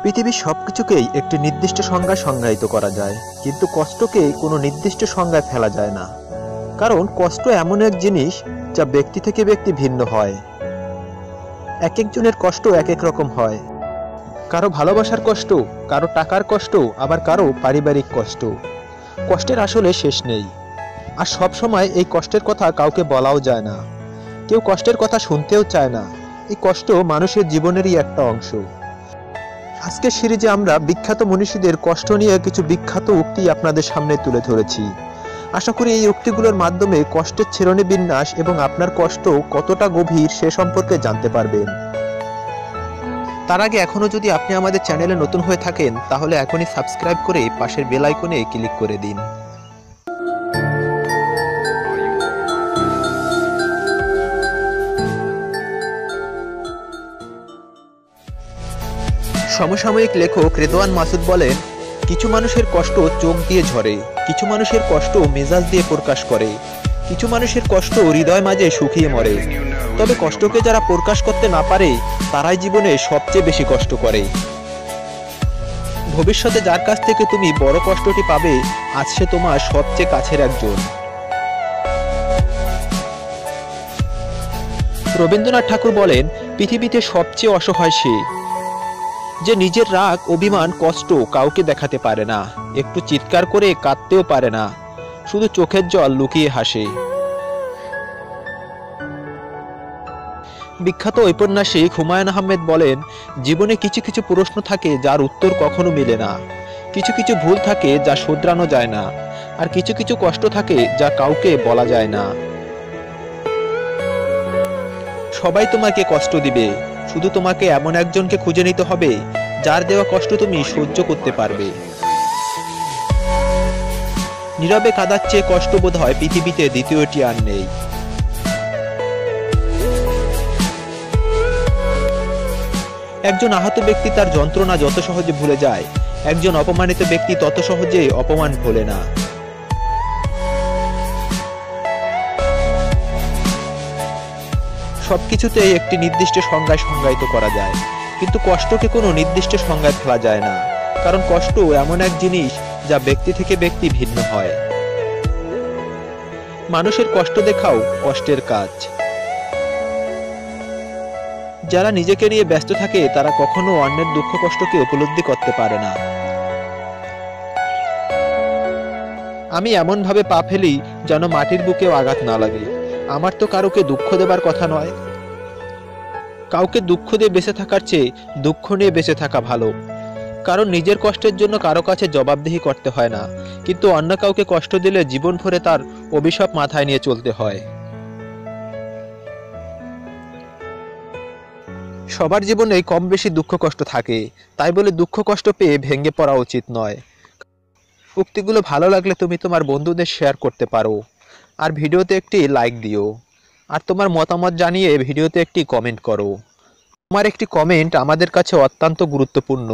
পৃথিবীর সবকিছুকেই একটি নির্দিষ্ট সংজ্ঞায় সংজ্ঞায়িত করা যায়, কিন্তু কষ্টকে কোনো নির্দিষ্ট সংজ্ঞায় ফেলা যায় না। কারণ কষ্ট এমন এক জিনিস যা ব্যক্তি থেকে ব্যক্তি ভিন্ন হয়। এক একজনের কষ্ট এক এক রকম হয়। কারো ভালোবাসার কষ্ট, কারো টাকার কষ্ট, আবার কারো পারিবারিক কষ্ট। কষ্টের আসলে শেষ নেই, আর সব সময় এই কষ্টের কথা কাউকে বলাও যায় না। কেউ কষ্টের কথা শুনতেও চায় না। এই কষ্ট মানুষের জীবনেরই একটা অংশ। আজকের সিরিজে আমরা বিখ্যাত মনীষীদের কষ্ট নিয়ে কিছু বিখ্যাত উক্তি আপনাদের সামনে তুলে ধরেছি। আশা করি এই উক্তিগুলোর মাধ্যমে কষ্টের ছেরণী বিন্যাস এবং আপনার কষ্ট কতটা গভীর সে সম্পর্কে জানতে পারবেন। তার আগে এখনো যদি আপনি আমাদের চ্যানেলে নতুন হয়ে থাকেন, তাহলে এখনই সাবস্ক্রাইব করে পাশের বেল আইকনে ক্লিক করে দিন। সমসাময়িক লেখক রেদওয়ান মাসুদ বলেন, কিছু মানুষের কষ্ট চোখ দিয়ে ঝরে, কিছু মানুষের কষ্ট মেজাজ দিয়ে প্রকাশ করে, কিছু মানুষের কষ্ট হৃদয় মাঝে শুকিয়ে মরে। তবে কষ্টকে যারা প্রকাশ করতে না পারে, তারাই জীবনে সবচেয়ে বেশি কষ্ট করে। ভবিষ্যতে যার কাছ থেকে তুমি বড় কষ্টটি পাবে, আজ সে তোমার সবচেয়ে কাছের একজন। রবীন্দ্রনাথ ঠাকুর বলেন, পৃথিবীতে সবচেয়ে অসহায় সে যে নিজের রাগ, অভিমান, কষ্ট কাউকে দেখাতে পারে না, একটু চিৎকার করে কাঁদতেও পারে না, শুধু চোখের জল লুকিয়ে হাসে। বিখ্যাত ঔপন্যাসিক হুমায়ুন আহমেদ বলেন, জীবনে কিছু কিছু প্রশ্ন থাকে যার উত্তর কখনো মিলে না, কিছু কিছু ভুল থাকে যা শুধরানো যায় না, আর কিছু কিছু কষ্ট থাকে যা কাউকে বলা যায় না। সবাই তোমাকে কষ্ট দিবে, শুধু তোমাকে এমন একজনকে খুঁজে নিতে হবে যার দেওয়া কষ্ট তুমি সহ্য করতে পারবে। নীরবে কাঁদার চেয়ে কষ্ট বোধ হয় পৃথিবীতে দ্বিতীয়টি আর নেই। একজন আহত ব্যক্তি তার যন্ত্রণা যত সহজে ভুলে যায়, একজন অপমানিত ব্যক্তি তত সহজে অপমান ভোলে না। সবকিছুতেই একটি নির্দিষ্ট সংজ্ঞায় সংজ্ঞায়িত করা যায়, কিন্তু কষ্টকে কোনো নির্দিষ্ট সংজ্ঞায় ফেলা যায় না। কারণ কষ্ট এমন এক জিনিস যা ব্যক্তি থেকে ব্যক্তি ভিন্ন হয়। মানুষের কষ্ট দেখাও কষ্টের কাজ। যারা নিজেকে নিয়ে ব্যস্ত থাকে, তারা কখনো অন্যের দুঃখ কষ্টকে উপলব্ধি করতে পারে না। আমি এমন ভাবে পা ফেলি যেন মাটির বুকেও আঘাত না লাগে। আমার তো কারোকে দুঃখ দেবার কথা নয়। কাউকে দুঃখ দিয়ে বেঁচে থাকার চেয়ে দুঃখ নিয়ে বেঁচে থাকা ভালো। কারণ নিজের কষ্টের জন্য কারো কাছে জবাবদিহি করতে হয় না, কিন্তু অন্য কাউকে কষ্ট দিলে জীবন ভরে তার অভিশাপ মাথায় নিয়ে চলতে হয়। সবার জীবনে কম বেশি দুঃখ কষ্ট থাকে, তাই বলে দুঃখ কষ্ট পেয়ে ভেঙে পড়া উচিত নয়। উক্তিগুলো ভালো লাগলে তুমি তোমার বন্ধুদের শেয়ার করতে পারো, আর ভিডিওতে একটি লাইক দিও, আর তোমার মতামত জানিয়ে ভিডিওতে একটি কমেন্ট করো। তোমার একটি কমেন্ট আমাদের কাছে অত্যন্ত গুরুত্বপূর্ণ।